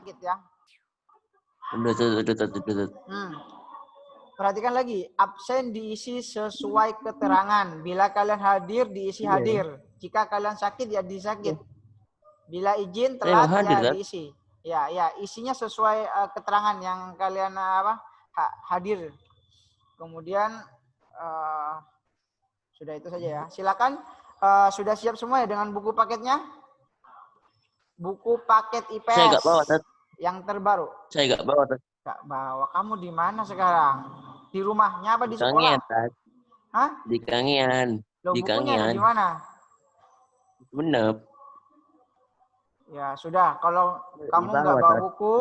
sakit ya. Udah. Perhatikan lagi, absen diisi sesuai keterangan. Bila kalian hadir, diisi hadir. Jika kalian sakit, ya diisi sakit. Bila izin telat, hadir, ya diisi. Ya, isinya sesuai keterangan yang kalian hadir. Kemudian sudah itu saja ya. Silakan, sudah siap semua ya dengan buku paketnya? Buku paket IPS. Saya nggak bawa, Tat. Yang terbaru. Saya nggak bawa, Tat. Nggak bawa. Kamu di mana sekarang? Di rumahnya apa di sekolah? Kangean, Tat. Hah? Di Kangean. Loh, Di bukunya ada Kangean. di mana? Bener. Ya sudah, kalau kamu nggak bawa buku,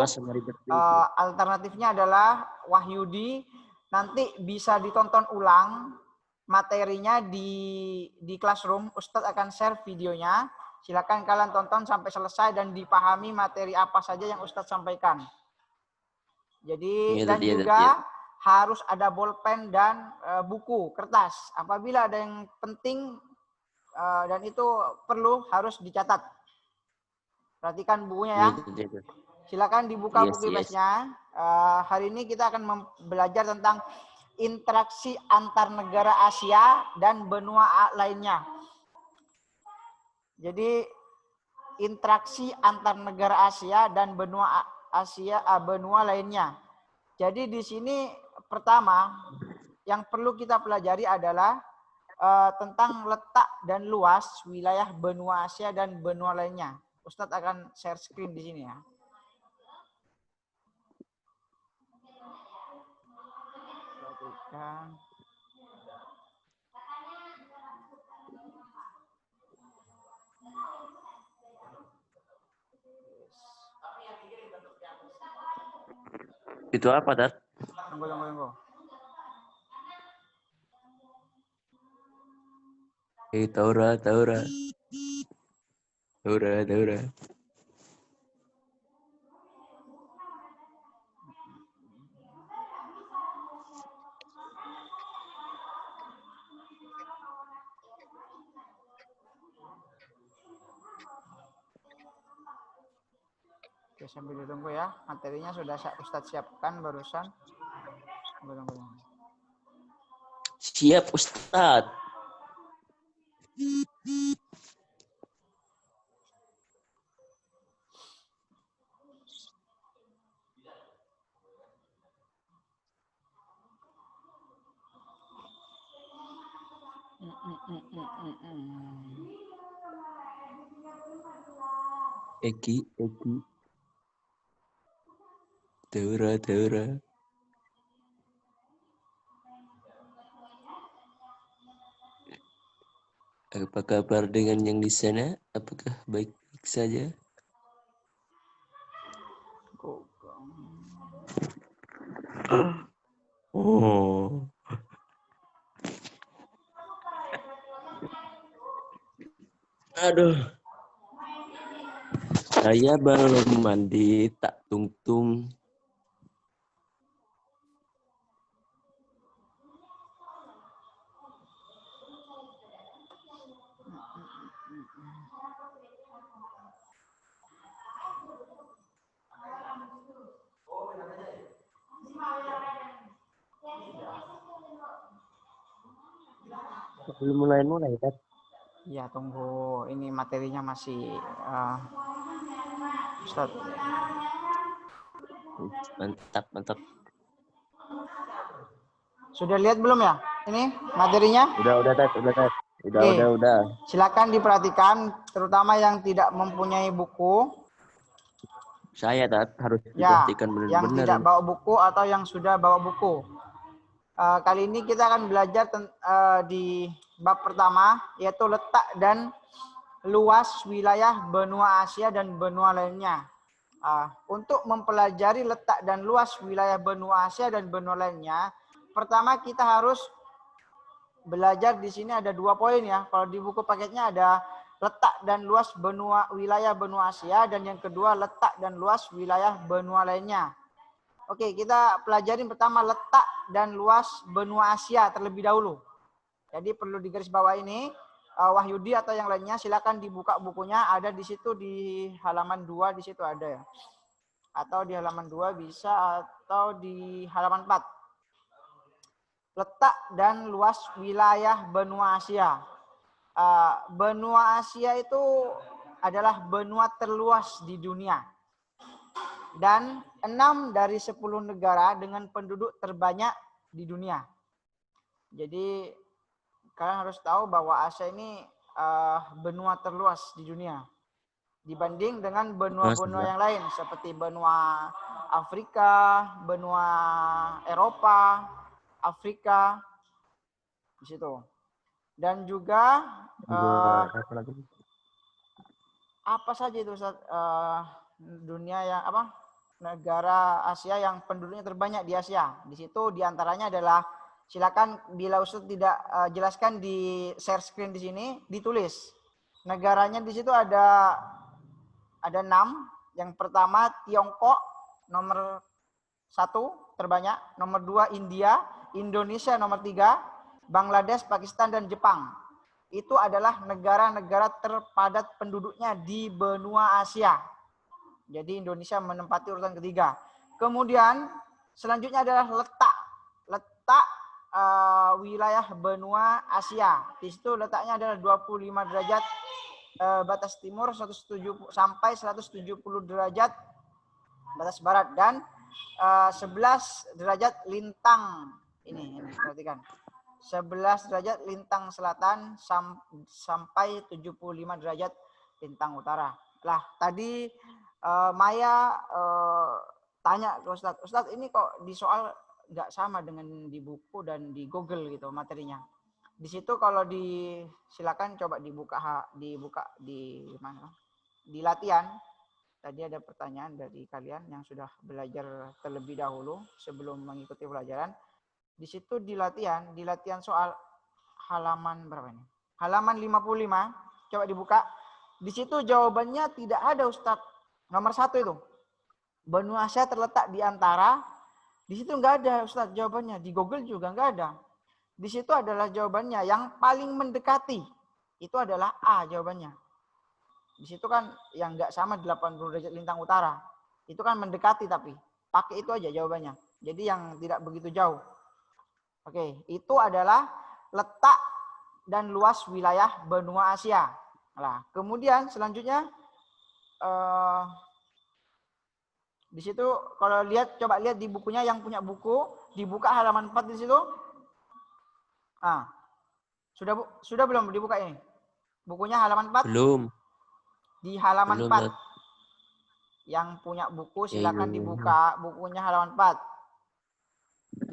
alternatifnya adalah Wahyudi. Nanti bisa ditonton ulang materinya di Classroom. Ustadz akan share videonya. Silakan kalian tonton sampai selesai dan dipahami materi apa saja yang Ustadz sampaikan. Jadi juga harus ada bolpen dan buku, kertas. Apabila ada yang penting dan itu perlu harus dicatat. Perhatikan bukunya ya. Silakan dibuka buku IPS-nya. Hari ini kita akan belajar tentang interaksi antar negara Asia dan benua lainnya. Jadi interaksi antar negara Asia dan benua lainnya. Jadi di sini pertama yang perlu kita pelajari adalah tentang letak dan luas wilayah benua Asia dan benua lainnya. Ustadz akan share screen di sini ya. Perhatikan. Itu apa, Tat? Tunggu. Taura. Oke, sambil ditunggu ya. Materinya sudah Ustadz siapkan barusan. Tunggu. Siap, Ustadz. Eki. Taura. Apa kabar dengan yang di sana? Apakah baik-baik saja? Oh. Aduh. Saya belum mandi, tak tungtung. Belum mulai, Tat. Ya, tunggu. Ini materinya masih Ustadz. Mantap. Sudah lihat belum ya? Ini materinya? Udah, Tat. Udah. Silakan diperhatikan, terutama yang tidak mempunyai buku. Saya, Tat, harus diperhatikan benar-benar. Yang tidak bawa buku atau yang sudah bawa buku. Kali ini kita akan belajar di bab pertama, yaitu letak dan luas wilayah benua Asia dan benua lainnya. Untuk mempelajari letak dan luas wilayah benua Asia dan benua lainnya, pertama kita harus belajar di sini ada 2 poin ya. Kalau di buku paketnya ada letak dan luas wilayah benua Asia, dan yang kedua letak dan luas wilayah benua lainnya. Oke, kita pelajarin pertama letak dan luas benua Asia terlebih dahulu. Jadi perlu digarisbawahi ini, Wahyudi atau yang lainnya silakan dibuka bukunya, ada di situ di halaman 2 di situ ada ya. Atau di halaman 2 bisa, atau di halaman 4. Letak dan luas wilayah benua Asia. Benua Asia itu adalah benua terluas di dunia. Dan 6 dari 10 negara dengan penduduk terbanyak di dunia. Jadi kalian harus tahu bahwa Asia ini benua terluas di dunia. Dibanding dengan benua-benua yang lain seperti benua Afrika, benua Eropa, Afrika di situ. Dan juga apa saja itu Ustaz, dunia yang negara Asia yang penduduknya terbanyak di Asia. Di situ diantaranya adalah, silakan bila Ustaz tidak jelaskan di share screen di sini, ditulis. Negaranya di situ ada 6. Yang pertama Tiongkok nomor 1 terbanyak, nomor 2 India, Indonesia nomor 3, Bangladesh, Pakistan dan Jepang. Itu adalah negara-negara terpadat penduduknya di benua Asia. Jadi Indonesia menempati urutan ketiga. Kemudian selanjutnya adalah letak wilayah benua Asia. Di situ letaknya adalah 25 derajat batas timur, 170 sampai 170 derajat batas barat, dan 11 derajat lintang. Ini perhatikan. 11 derajat lintang selatan sampai 75 derajat lintang utara. Lah, tadi Maya tanya ke Ustadz, ini kok di soal nggak sama dengan di buku dan di Google gitu materinya. Di situ kalau silakan coba dibuka di mana? Di latihan. Tadi ada pertanyaan dari kalian yang sudah belajar terlebih dahulu sebelum mengikuti pelajaran. Di situ di latihan soal halaman berapa ini? Halaman 55. Coba dibuka. Di situ jawabannya tidak ada Ustadz. Nomor 1 itu. Benua Asia terletak di antara. Di situ nggak ada Ustadz jawabannya. Di Google juga nggak ada. Di situ adalah jawabannya yang paling mendekati. Itu adalah A jawabannya. Di situ kan yang nggak sama 80 derajat lintang utara. Itu kan mendekati, tapi pakai itu aja jawabannya. Jadi yang tidak begitu jauh. Oke, itu adalah letak dan luas wilayah benua Asia. Nah, kemudian selanjutnya di situ kalau coba lihat di bukunya, yang punya buku, dibuka halaman 4 di situ. Sudah belum dibuka ini? Bukunya halaman 4? Belum. Di halaman belum, 4. Yang punya buku silakan dibuka bukunya halaman 4.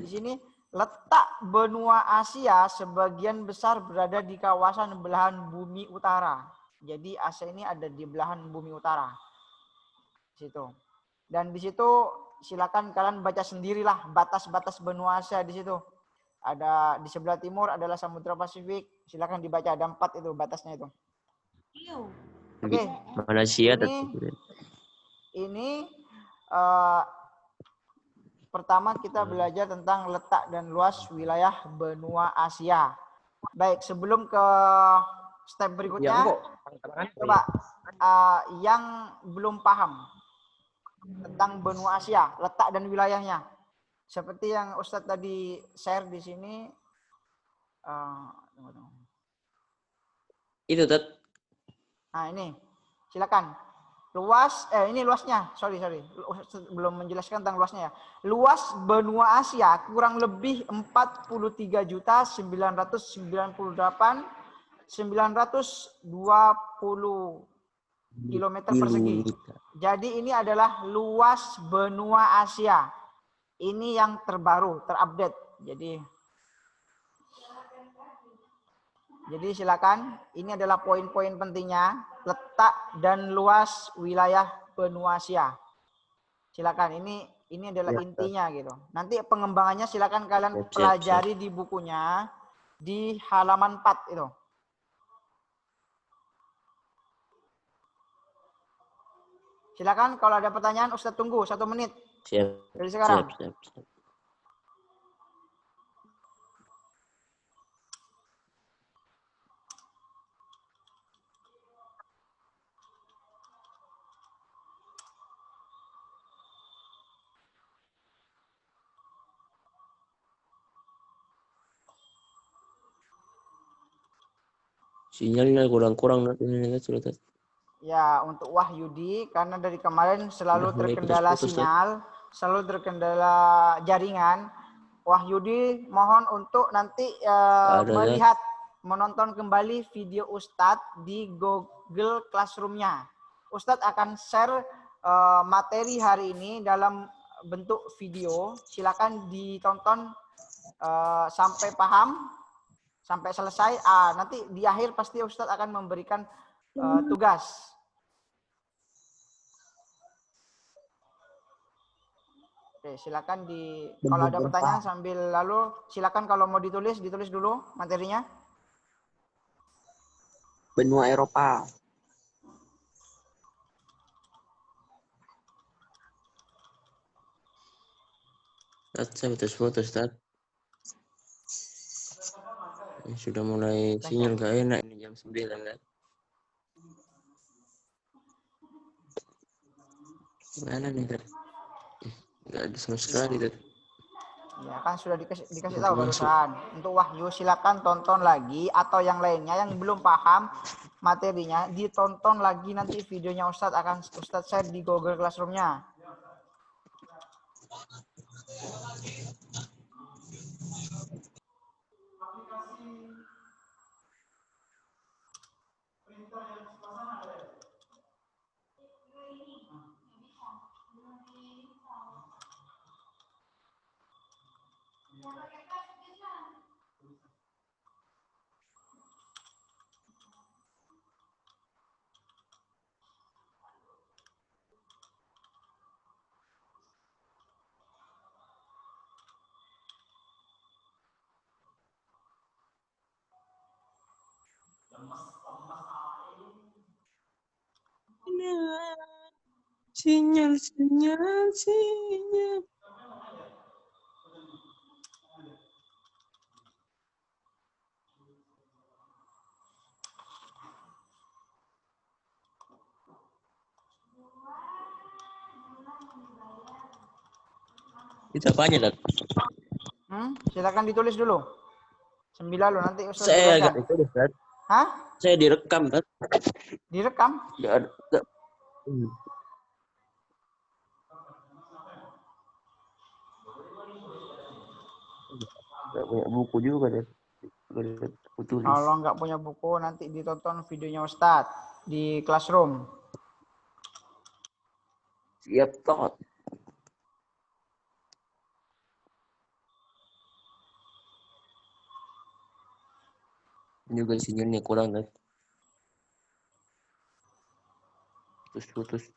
Di sini letak benua Asia sebagian besar berada di kawasan belahan bumi utara. Jadi Asia ini ada di belahan bumi utara. Situ. Dan di situ silakan kalian baca sendirilah batas-batas benua Asia di situ. Ada di sebelah timur adalah Samudra Pasifik. Silakan dibaca, ada 4 itu batasnya itu. Oke. Malaysia ini pertama kita belajar tentang letak dan luas wilayah benua Asia. Baik, sebelum ke step berikutnya, coba yang belum paham tentang benua Asia, letak dan wilayahnya. Seperti yang Ustadz tadi share di sini. Itu, Tat. Nah, ini. Silakan. Ini luasnya. Sorry. Belum menjelaskan tentang luasnya ya. Luas benua Asia kurang lebih 43.998.920 kilometer persegi. Jadi ini adalah luas benua Asia. Ini yang terbaru, terupdate. Jadi silakan, ini adalah poin-poin pentingnya, letak dan luas wilayah benua Asia. Silakan, ini adalah intinya gitu. Nanti pengembangannya silakan kalian pelajari di bukunya di halaman 4 itu. Silakan, kalau ada pertanyaan Ustadz tunggu 1 menit. Siap. Dari sekarang. Siap. Sinyalnya kurang-kurang nanti sudah. Ya, untuk Wahyudi karena dari kemarin selalu terkendala sinyal, selalu terkendala jaringan. Wahyudi mohon untuk nanti melihat, menonton kembali video Ustadz di Google Classroom-nya. Ustadz akan share materi hari ini dalam bentuk video. Silakan ditonton sampai paham, sampai selesai. Nanti di akhir pasti Ustadz akan memberikan tugas. Oke, silakan kalau ada pertanyaan sambil lalu silakan kalau mau ditulis dulu materinya. Benua Eropa. Saya foto Ustaz. Sudah mulai sinyal gak enak ini jam 9 kan. Mana nih Ustaz? Gak ada sama sekali Ustaz. Ya kan sudah dikasih tahu barusan. Untuk Wahyu silakan tonton lagi, atau yang lainnya yang belum paham materinya ditonton lagi, nanti videonya Ustadz akan Ustadz share di Google Classroom-nya. Sinyal. Itu apanya, Dad? Silakan ditulis dulu. 9 lo nanti Ustaz Saya jelaskan. agak ditulis, Dad. Hah? Saya direkam, Dad. Direkam? Enggak ada. Enggak punya buku juga, Dad. Kalau nggak punya buku nanti ditonton videonya Ustadz di Classroom. Siap, Tot. Juga sinyalnya kurang, Dad. Putus.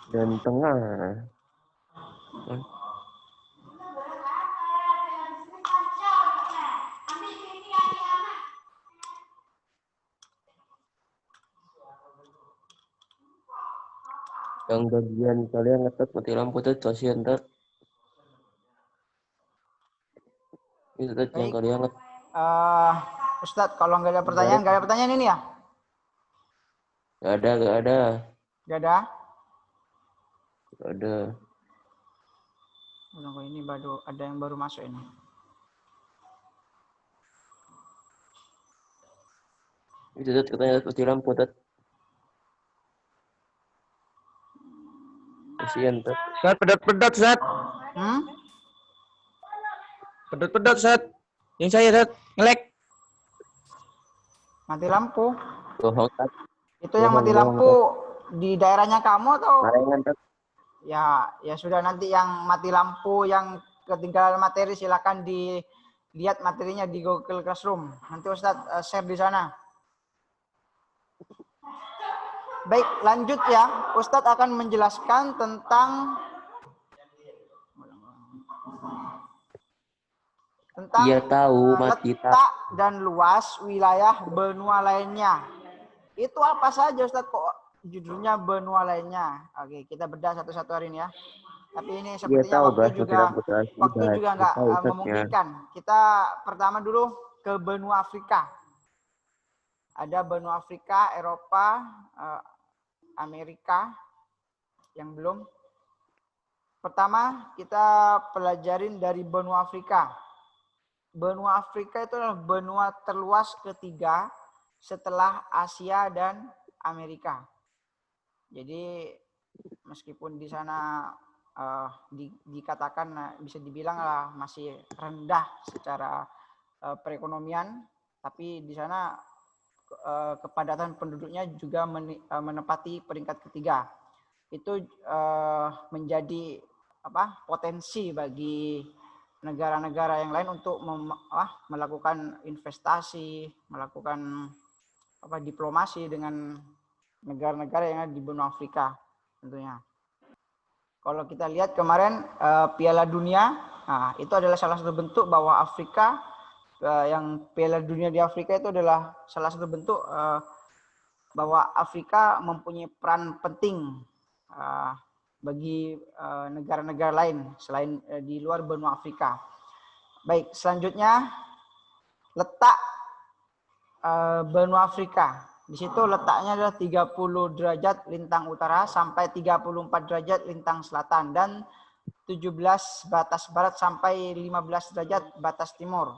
Dan tengah. Yang bagian kalian ngetet mati lampu tuh kasihan, Dad. Itu Dad yang kalian ngetet. Ustadz, kalau nggak ada pertanyaan ini ya? Gak ada. Nggak ada? Gak ada. Ini baru ada yang baru masuk ini. Itu Dad katanya mati lampu, Dad. Kasihan, Dad. Ustaz, pedot, Ustaz. Pedot, Ustaz. Yang saya, Ustaz, ngelek. Mati lampu. Bohong, Dad. Itu yang mati lampu di daerahnya kamu atau? Barengan, Dad. Ya sudah, nanti yang mati lampu yang ketinggalan materi silakan dilihat materinya di Google Classroom. Nanti Ustadz share di sana. Baik, lanjut ya. Ustadz akan menjelaskan tentang tentang Iya tahu, mati letak dan luas wilayah benua lainnya. Itu apa saja Ustadz, kok judulnya benua lainnya? Oke, kita bedah satu-satu hari ini ya. Tapi ini sepertinya waktu juga nggak memungkinkan. Kita pertama dulu ke benua Afrika. Ada benua Afrika, Eropa, Amerika yang belum. Pertama kita pelajarin dari benua Afrika. Benua Afrika itu adalah benua terluas ketiga setelah Asia dan Amerika. Jadi meskipun di sana dikatakan bisa dibilang lah masih rendah secara perekonomian, tapi di sana kepadatan penduduknya juga menempati peringkat ketiga. Itu menjadi potensi bagi negara-negara yang lain untuk melakukan investasi, melakukan diplomasi dengan negara-negara yang ada di benua Afrika tentunya. Kalau kita lihat kemarin Piala Dunia, itu adalah salah satu bentuk bahwa Afrika, yang Piala Dunia di Afrika itu adalah salah satu bentuk bahwa Afrika mempunyai peran penting bagi negara-negara lain selain di luar benua Afrika. Baik, selanjutnya letak benua Afrika. Di situ letaknya adalah 30 derajat lintang utara sampai 34 derajat lintang selatan dan 17 batas barat sampai 15 derajat batas timur.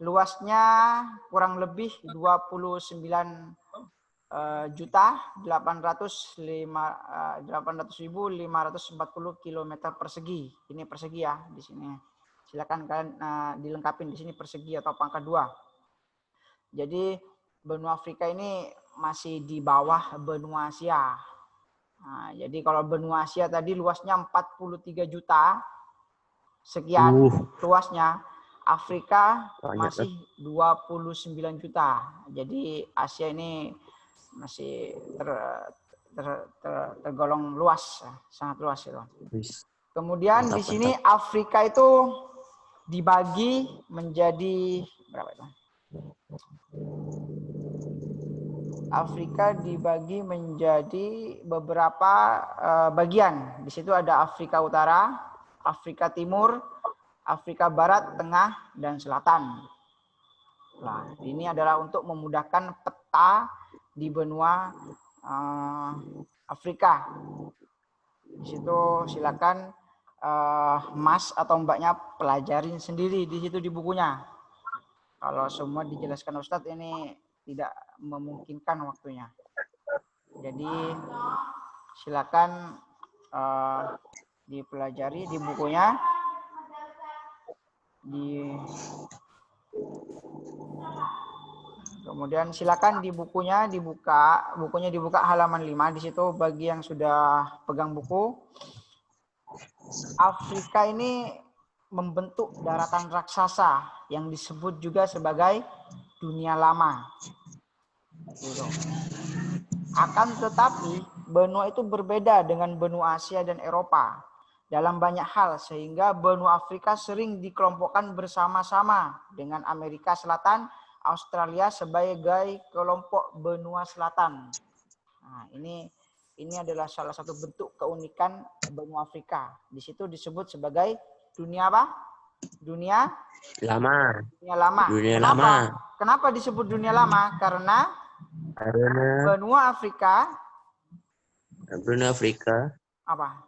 Luasnya kurang lebih 29.800.540 km persegi. Ini persegi ya di sini. Silakan kalian dilengkapin di sini persegi atau pangkat 2. Jadi benua Afrika ini masih di bawah benua Asia. Jadi kalau benua Asia tadi luasnya 43 juta sekian luasnya, Afrika masih 29 juta. Jadi Asia ini masih tergolong luas, sangat luas itu. Kemudian di sini Afrika itu dibagi menjadi berapa itu? Afrika dibagi menjadi beberapa bagian. Di situ ada Afrika Utara, Afrika Timur, Afrika Barat, Tengah, dan Selatan. Nah, ini adalah untuk memudahkan peta di benua Afrika. Di situ silakan Mas atau Mbaknya pelajarin sendiri di situ di bukunya. Kalau semua dijelaskan Ustadz ini tidak memungkinkan waktunya. Jadi silakan dipelajari di bukunya. Kemudian silakan di bukunya dibuka halaman 5. Di situ bagi yang sudah pegang buku, Afrika ini membentuk daratan raksasa yang disebut juga sebagai dunia lama. Akan tetapi benua itu berbeda dengan benua Asia dan Eropa dalam banyak hal, sehingga benua Afrika sering dikelompokkan bersama-sama dengan Amerika Selatan, Australia sebagai kelompok benua selatan. Nah, ini adalah salah satu bentuk keunikan benua Afrika. Di situ disebut sebagai dunia apa? Dunia lama. Kenapa disebut dunia lama? Karena benua Afrika apa?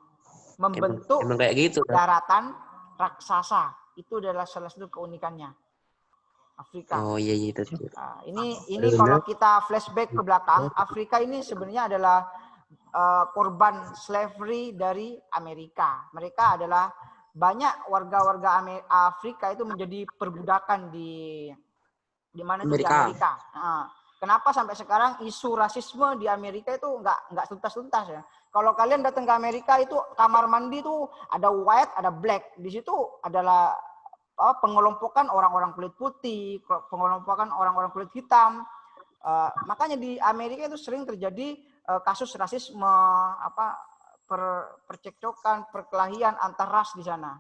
Membentuk emang kayak gitu, daratan raksasa. Itu adalah salah satu keunikannya Afrika. Oh iya itu. Nah, ini kalau kita flashback ke belakang, Afrika ini sebenarnya adalah korban slavery dari Amerika. Mereka adalah banyak warga-warga Afrika itu menjadi perbudakan di mana itu di Amerika. Nah, kenapa sampai sekarang isu rasisme di Amerika itu nggak tuntas-tuntas ya? Kalau kalian datang ke Amerika itu kamar mandi itu ada white, ada black. Di situ adalah pengelompokan orang-orang kulit putih, pengelompokan orang-orang kulit hitam. Makanya di Amerika itu sering terjadi kasus rasisme, percekcokan, perkelahian antar ras di sana.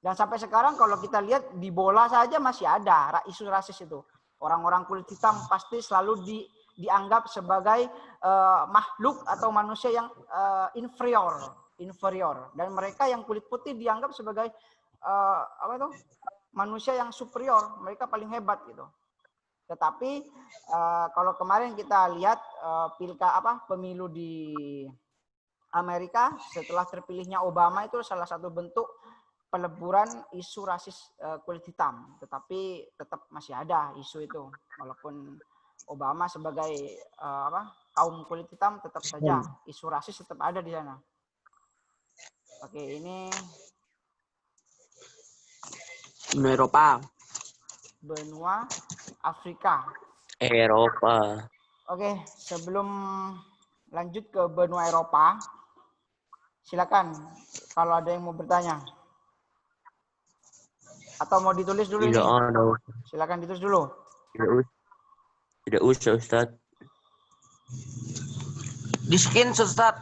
Dan sampai sekarang kalau kita lihat di bola saja masih ada isu rasis itu. Orang-orang kulit hitam pasti selalu dianggap sebagai makhluk atau manusia yang inferior. Dan mereka yang kulit putih dianggap sebagai manusia yang superior. Mereka paling hebat gitu. Tetapi kalau kemarin kita lihat pemilu di Amerika setelah terpilihnya Obama itu salah satu bentuk peleburan isu rasis kulit hitam, tetapi tetap masih ada isu itu walaupun Obama sebagai kaum kulit hitam tetap saja isu rasis tetap ada di sana. Oke, ini Eropa. Benua Afrika. Eropa. Oke, sebelum lanjut ke benua Eropa, silakan kalau ada yang mau bertanya. Atau mau ditulis dulu ini? Silakan ditulis dulu. Tidak usah, Ustaz. Di-scan, Ustaz.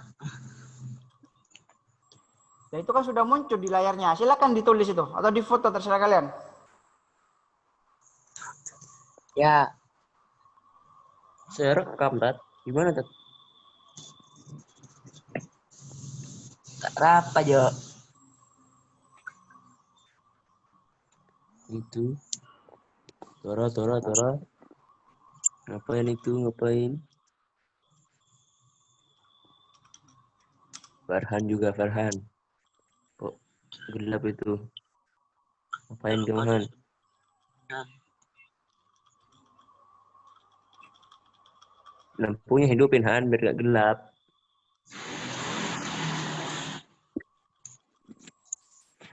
Ya itu kan sudah muncul di layarnya. Silakan ditulis itu atau di foto terserah kalian. Ya. Saya rekam, Tat. Gimana, Tat? Tak rapa, Jo. Itu. Tora. Ngapain itu? Ngapain? Farhan. Kok gelap itu? Ngapain Farhan? Lampunya hidupin Han biar gak gelap.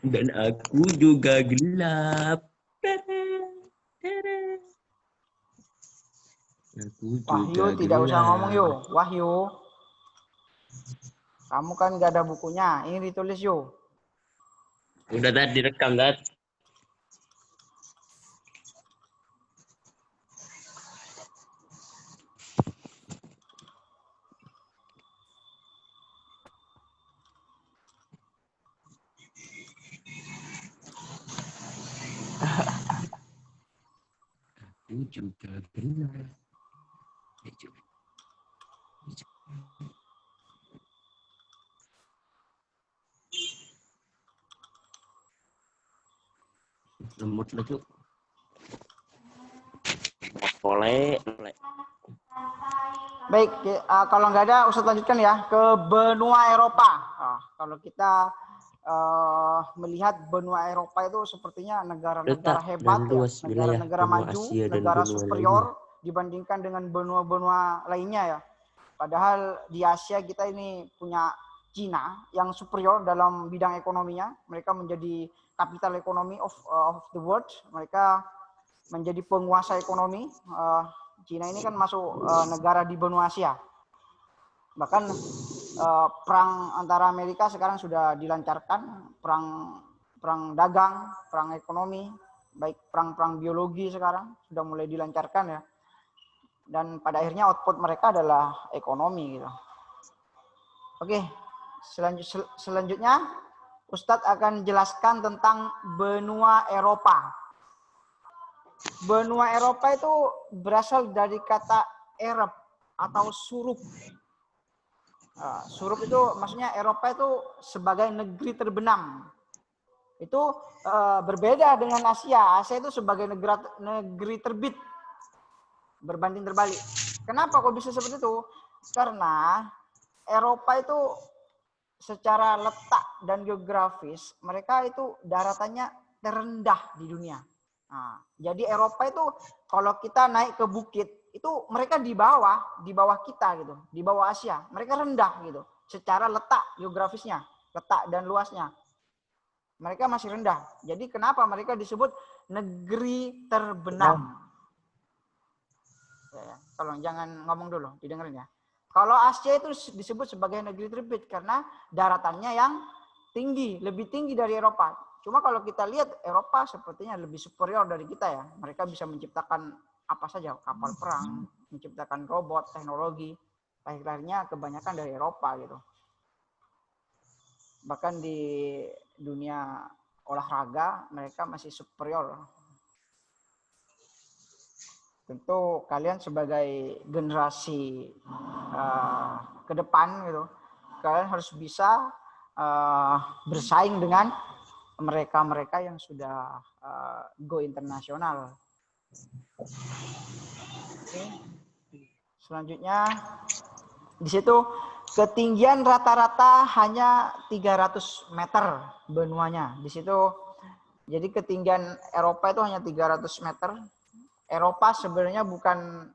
Dan aku juga gelap. Wahyu tidak usah ngomong yuk. Wahyu. Kamu kan gak ada bukunya. Ini ditulis yuk. Udah tadi direkam, Tat. Aku juga gelap. Lemut lah, Cuk. Boleh. Baik, kalau nggak ada, Ustadz lanjutkan ya ke benua Eropa. Kalau kita melihat benua Eropa itu sepertinya negara-negara hebat, ya, negara-negara maju, negara superior dibandingkan dengan benua-benua lainnya ya. Padahal di Asia kita ini punya Cina yang superior dalam bidang ekonominya. Mereka menjadi capital ekonomi of the world. Mereka menjadi penguasa ekonomi. Cina ini kan masuk negara di benua Asia. Bahkan perang antara Amerika sekarang sudah dilancarkan, perang dagang, perang ekonomi, baik perang biologi sekarang sudah mulai dilancarkan ya. Dan pada akhirnya output mereka adalah ekonomi gitu. Oke, selanjutnya Ustadz akan jelaskan tentang benua Eropa. Benua Eropa itu berasal dari kata Arab atau surup. Surup itu maksudnya Eropa itu sebagai negeri terbenam. Itu berbeda dengan Asia. Asia itu sebagai negeri terbit. Berbanding terbalik. Kenapa kok bisa seperti itu? Karena Eropa itu secara letak dan geografis mereka itu daratannya terendah di dunia. Nah, jadi Eropa itu kalau kita naik ke bukit itu mereka di bawah kita gitu, di bawah Asia. Mereka rendah gitu, secara letak geografisnya, letak dan luasnya. Mereka masih rendah. Jadi kenapa mereka disebut negeri terbenam? Ya, tolong jangan ngomong dulu, didengerin ya. Kalau Asia itu disebut sebagai negeri terbit karena daratannya yang tinggi, lebih tinggi dari Eropa. Cuma kalau kita lihat Eropa sepertinya lebih superior dari kita ya. Mereka bisa menciptakan apa saja, kapal perang, menciptakan robot, teknologi. Lahir-lahirnya kebanyakan dari Eropa gitu. Bahkan di dunia olahraga mereka masih superior. Tentu kalian sebagai generasi ke depan gitu, kalian harus bisa bersaing dengan mereka-mereka yang sudah go internasional. Oke. Selanjutnya di situ ketinggian rata-rata hanya 300 meter benuanya. Di situ jadi ketinggian Eropa itu hanya 300 meter. Eropa sebenarnya bukan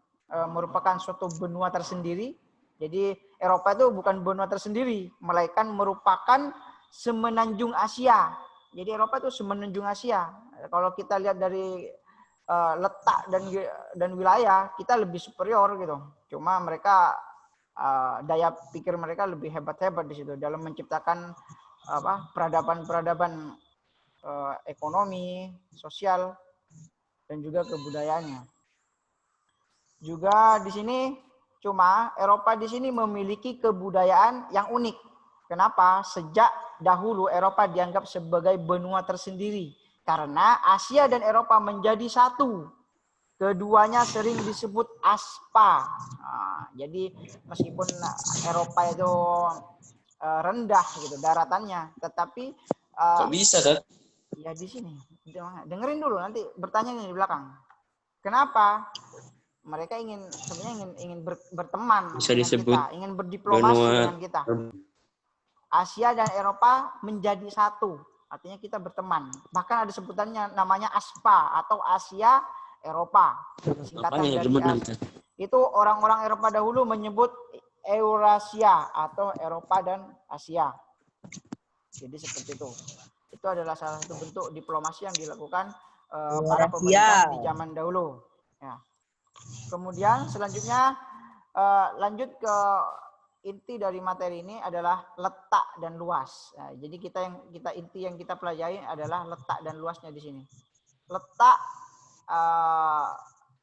merupakan suatu benua tersendiri. Jadi Eropa itu bukan benua tersendiri, melainkan merupakan semenanjung Asia. Jadi Eropa itu semenanjung Asia. Kalau kita lihat dari letak dan wilayah, kita lebih superior gitu. Cuma mereka daya pikir mereka lebih hebat-hebat di situ dalam menciptakan peradaban-peradaban ekonomi, sosial, dan juga kebudayaannya. Juga di sini cuma Eropa di sini memiliki kebudayaan yang unik. Kenapa? Sejak dahulu Eropa dianggap sebagai benua tersendiri karena Asia dan Eropa menjadi satu. Keduanya sering disebut aspa. Nah, jadi meskipun Eropa itu rendah gitu daratannya, tetapi kok bisa, Kak? ya di sini. Dengerin dulu nanti bertanya di belakang. Kenapa? Mereka sebenarnya ingin berteman Bisa dengan disebut kita, ingin berdiplomasi benua dengan kita. Asia dan Eropa menjadi satu, artinya kita berteman. Bahkan ada sebutannya namanya ASPA atau Asia Eropa. Singkatan dari itu orang-orang Eropa dahulu menyebut Eurasia atau Eropa dan Asia. Jadi seperti itu. Itu adalah salah satu bentuk diplomasi yang dilakukan para pemerintah di zaman dahulu. Ya. Kemudian selanjutnya lanjut ke inti dari materi ini adalah letak dan luas. Nah, jadi inti yang kita pelajari adalah letak dan luasnya di sini. Letak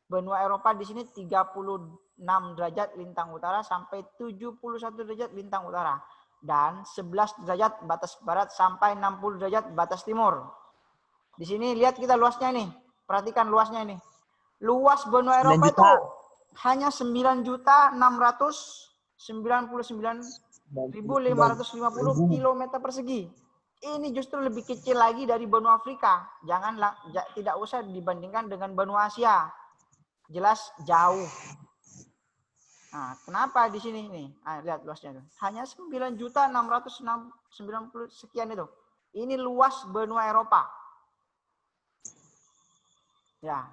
benua Eropa di sini 36 derajat lintang utara sampai 71 derajat lintang utara. Dan 11 derajat batas barat sampai 60 derajat batas timur. Di sini lihat kita luasnya nih. Perhatikan luasnya ini. Luas benua Eropa itu hanya 9.999.550 km persegi. Ini justru lebih kecil lagi dari benua Afrika. Tidak usah dibandingkan dengan benua Asia. Jelas jauh. Nah, kenapa di sini nih? Nah, lihat luasnya itu. Hanya 9.690 sekian itu. Ini luas benua Eropa. Ya.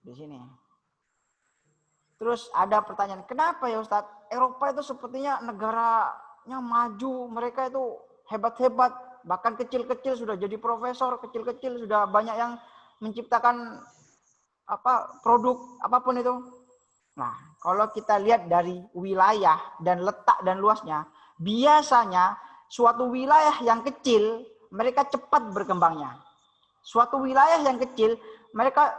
Di sini. Terus ada pertanyaan, kenapa ya Ustadz? Eropa itu sepertinya negaranya maju, mereka itu hebat-hebat, bahkan kecil-kecil sudah jadi profesor, kecil-kecil sudah banyak yang menciptakan produk apapun itu. Nah, kalau kita lihat dari wilayah dan letak dan luasnya, biasanya suatu wilayah yang kecil mereka cepat berkembangnya. Suatu wilayah yang kecil mereka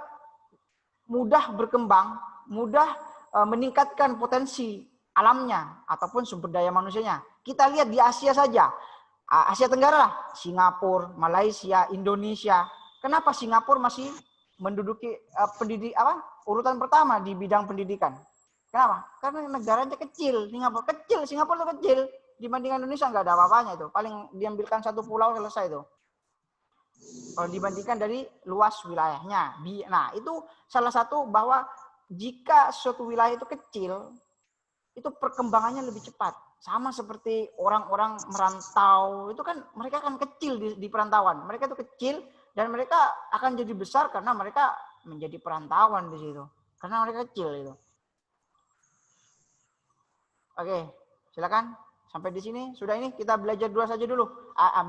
mudah berkembang, mudah meningkatkan potensi alamnya ataupun sumber daya manusianya. Kita lihat di Asia saja. Asia Tenggara, Singapura, Malaysia, Indonesia. Kenapa Singapura masih menduduki urutan pertama di bidang pendidikan? Kenapa? Karena negaranya kecil. Singapura itu kecil dibandingkan Indonesia, nggak ada apa-apanya itu. Paling diambilkan satu pulau selesai itu. Kalau dibandingkan dari luas wilayahnya. Nah, itu salah satu bahwa jika suatu wilayah itu kecil, itu perkembangannya lebih cepat. Sama seperti orang-orang merantau, itu kan mereka kan kecil di perantauan. Mereka itu kecil dan mereka akan jadi besar karena mereka menjadi perantauan di situ. Karena mereka kecil itu. Oke, silakan. Sampai di sini sudah ini kita belajar 2 saja dulu.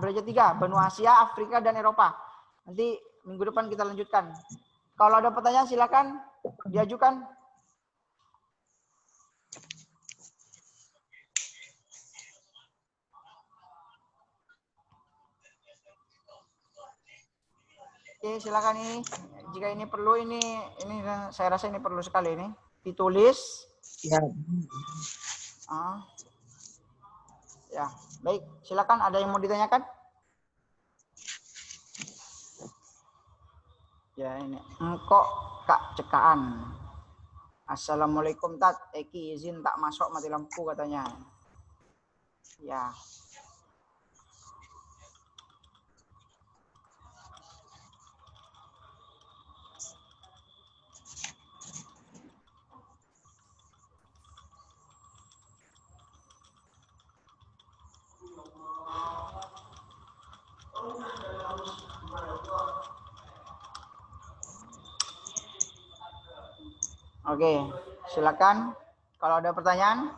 Belajar 3, benua Asia, Afrika dan Eropa. Nanti minggu depan kita lanjutkan. Kalau ada pertanyaan silakan diajukan. Oke, silakan ini. Jika ini perlu ini saya rasa ini perlu sekali ini. Ditulis. Ya. Ya, baik. Silakan, ada yang mau ditanyakan? Ya ini. Engkok Kak Cekaan. Assalamualaikum Tat. Eki izin tak masuk mati lampu katanya. Ya. Oke, silakan. Kalau ada pertanyaan.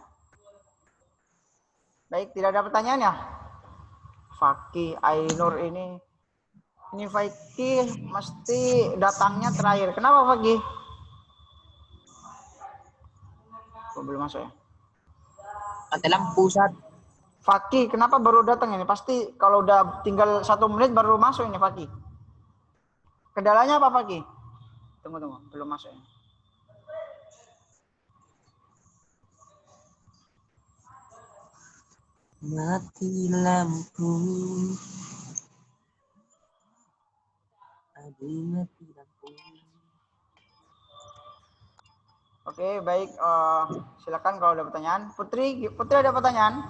Baik, tidak ada pertanyaan ya? Fakih Ainur ini Fakih mesti datangnya terakhir. Kenapa Fakih? Belum masuk ya? Mati lampu, Ustaz. Fakih, kenapa baru datang ini? Pasti kalau udah tinggal 1 menit baru masuk ini Fakih. Kendalanya apa Fakih? Tunggu, belum masuk ya. Mati lampu. Aduh, mati lampu. Oke, baik. Silakan kalau ada pertanyaan. Putri ada pertanyaan?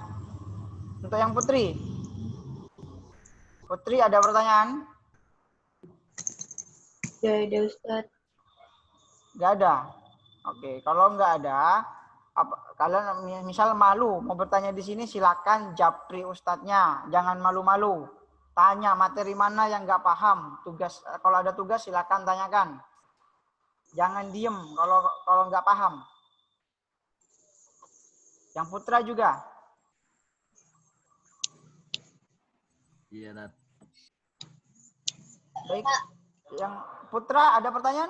Untuk yang Putri. Putri ada pertanyaan? Gak ada Ustaz. Gak ada. Oke, kalau nggak ada, kalian misal malu mau bertanya di sini, silakan japri ustadznya. Jangan malu-malu. Tanya materi mana yang nggak paham. Kalau ada tugas silakan tanyakan. Jangan diem kalau nggak paham. Yang Putra juga. Iya, Tat. Baik. Yang Putra ada pertanyaan?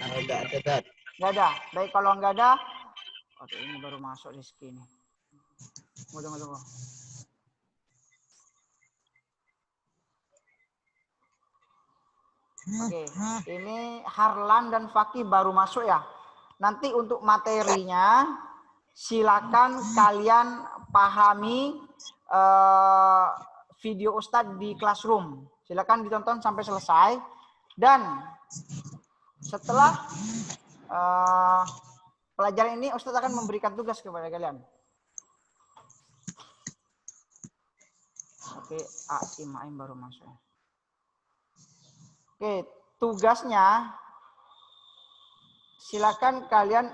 Kalau nggak ada, Tat. Nggak ada. Baik, kalau nggak ada, oke, ini baru masuk Rizky ini. Tunggu. Oke, ini Harlan dan Fakih baru masuk ya. Nanti untuk materinya, silakan kalian pahami video Ustadz di Classroom. Silakan ditonton sampai selesai. Dan setelah pelajaran ini, Ustadz akan memberikan tugas kepada kalian. Oke, Aim baru masuk. Oke, tugasnya silakan kalian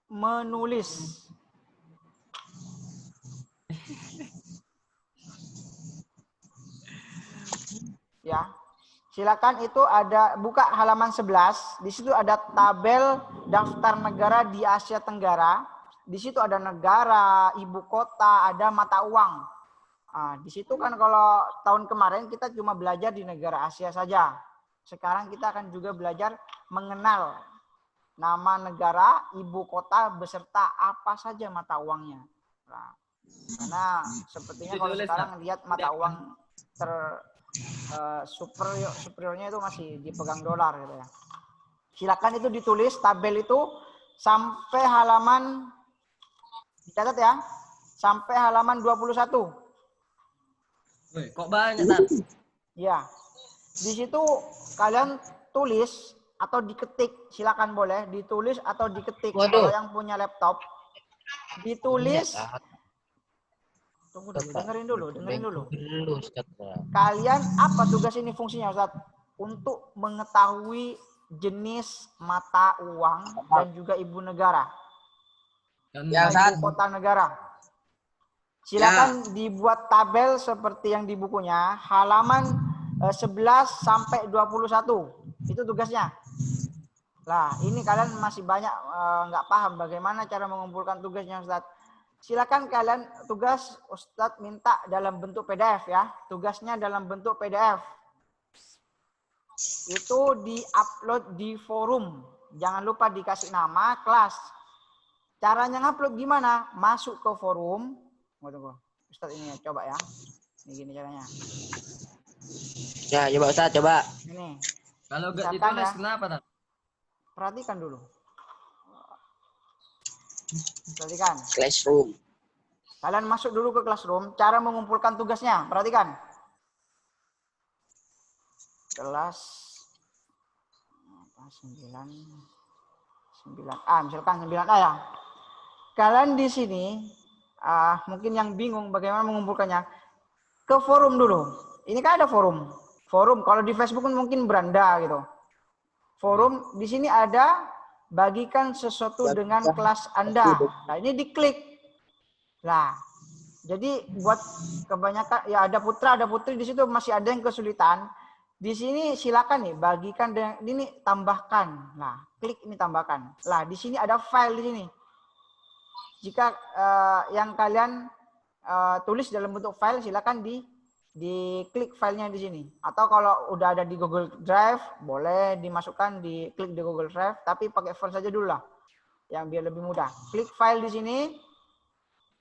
menulis. Ya. Silakan itu ada, buka halaman 11, di situ ada tabel daftar negara di Asia Tenggara. Di situ ada negara, ibu kota, ada mata uang. Nah, di situ kan kalau tahun kemarin kita cuma belajar di negara Asia saja. Sekarang kita akan juga belajar mengenal nama negara, ibu kota, beserta apa saja mata uangnya. Nah, karena sepertinya kalau sekarang lihat mata uang superiornya itu masih dipegang dolar gitu ya. Silakan itu ditulis tabel itu sampai halaman, dicatat ya, sampai halaman 21. Woi, kok banyak, Tat? Ya. Di situ kalian tulis atau diketik, silakan boleh ditulis atau diketik. Kalau yang punya laptop ditulis. Tunggu dulu, dengerin dulu. Kalian apa tugas ini fungsinya, Ustaz? Untuk mengetahui jenis mata uang dan juga ibu negara. Ibu kota negara. Silakan dibuat tabel seperti yang di bukunya, halaman 11 sampai 21. Itu tugasnya. Nah, ini kalian masih banyak nggak paham bagaimana cara mengumpulkan tugasnya, Ustaz. Silakan kalian tugas Ustadz minta dalam bentuk PDF ya. Tugasnya dalam bentuk PDF. Itu di-upload di forum. Jangan lupa dikasih nama kelas. Caranya ngupload gimana? Masuk ke forum. Tunggu. Ustadz ini coba ya. Ini gini caranya. Ya, coba Ustadz, coba. Ini. Kalau nggak ditulis ya. kenapa, Tat? Perhatikan dulu. Perhatikan. Classroom. Kalian masuk dulu ke Classroom. Cara mengumpulkan tugasnya. Perhatikan. kelas 9A, misalkan 9A ya. Kalian di sini mungkin yang bingung bagaimana mengumpulkannya, ke forum dulu. Ini kan ada forum. Forum kalau di Facebook mungkin beranda gitu. Forum di sini ada bagikan sesuatu dengan kelas Anda. Nah, ini diklik. Nah, jadi buat kebanyakan ya ada putra, ada putri di situ masih ada yang kesulitan. Di sini silakan nih bagikan dengan ini tambahkan. Nah, klik ini tambahkan. Nah, di sini ada file di sini. Jika yang kalian tulis dalam bentuk file silakan diklik filenya di sini. Atau kalau udah ada di Google Drive boleh dimasukkan di klik di Google Drive tapi pakai file saja dulu lah. Yang biar lebih mudah. Klik file di sini.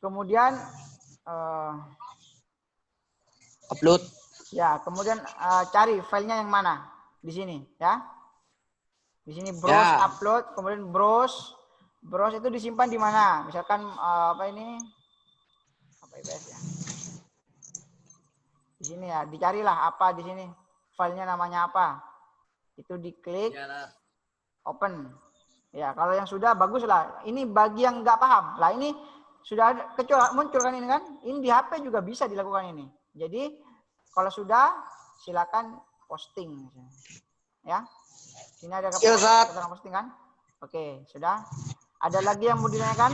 Kemudian Upload. ya, kemudian cari filenya yang mana di sini, ya. Di sini browse, Ya. upload, kemudian browse. Browse itu disimpan di mana? Misalkan apa ini? Apa IPS ya? Di sini ya, dicarilah apa di sini. Filenya namanya apa? Itu diklik, open. Ya, kalau yang sudah bagus lah. Ini bagi yang nggak paham. Lah ini sudah ada, kecuali muncul kan ini kan? Ini di HP juga bisa dilakukan ini. Jadi kalau sudah, silakan posting. Ya, sini ada posting kan? Oke, sudah. Ada lagi yang mau ditanyakan?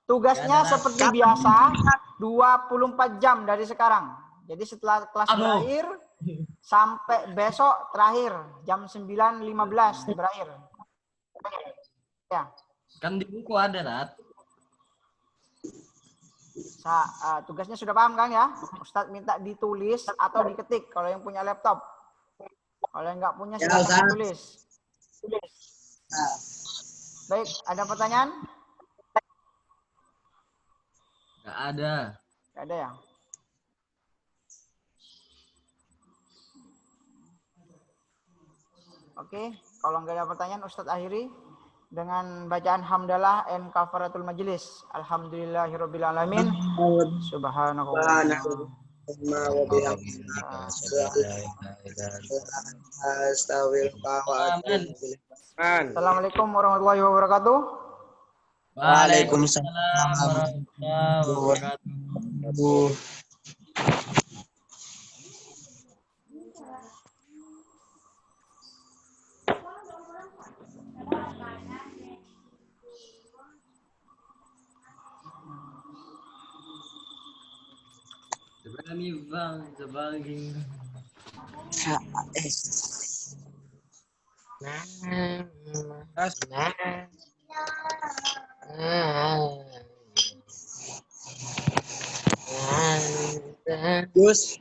Tugasnya seperti biasa, 24 jam dari sekarang. Jadi setelah kelas berakhir, sampai besok terakhir, jam 9.15 berakhir. Ya. Kan di buku ada, Nat. Tugasnya sudah paham kan ya? Ustadz minta ditulis atau diketik kalau yang punya laptop. Kalau yang nggak punya silakan ditulis. Baik, ada pertanyaan? Nggak ada. Nggak ada ya? Oke, kalau nggak ada pertanyaan Ustadz akhiri dengan bacaan hamdalah and kafaratul majelis. Alhamdulillahirabbil alamin. Subhanallah. Assalamualaikum warahmatullahi wabarakatuh. Waalaikumsalam warahmatullahi wabarakatuh. Kami bang sebagai Gus.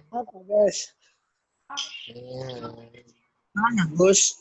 Apa, Gus? Mana, Gus?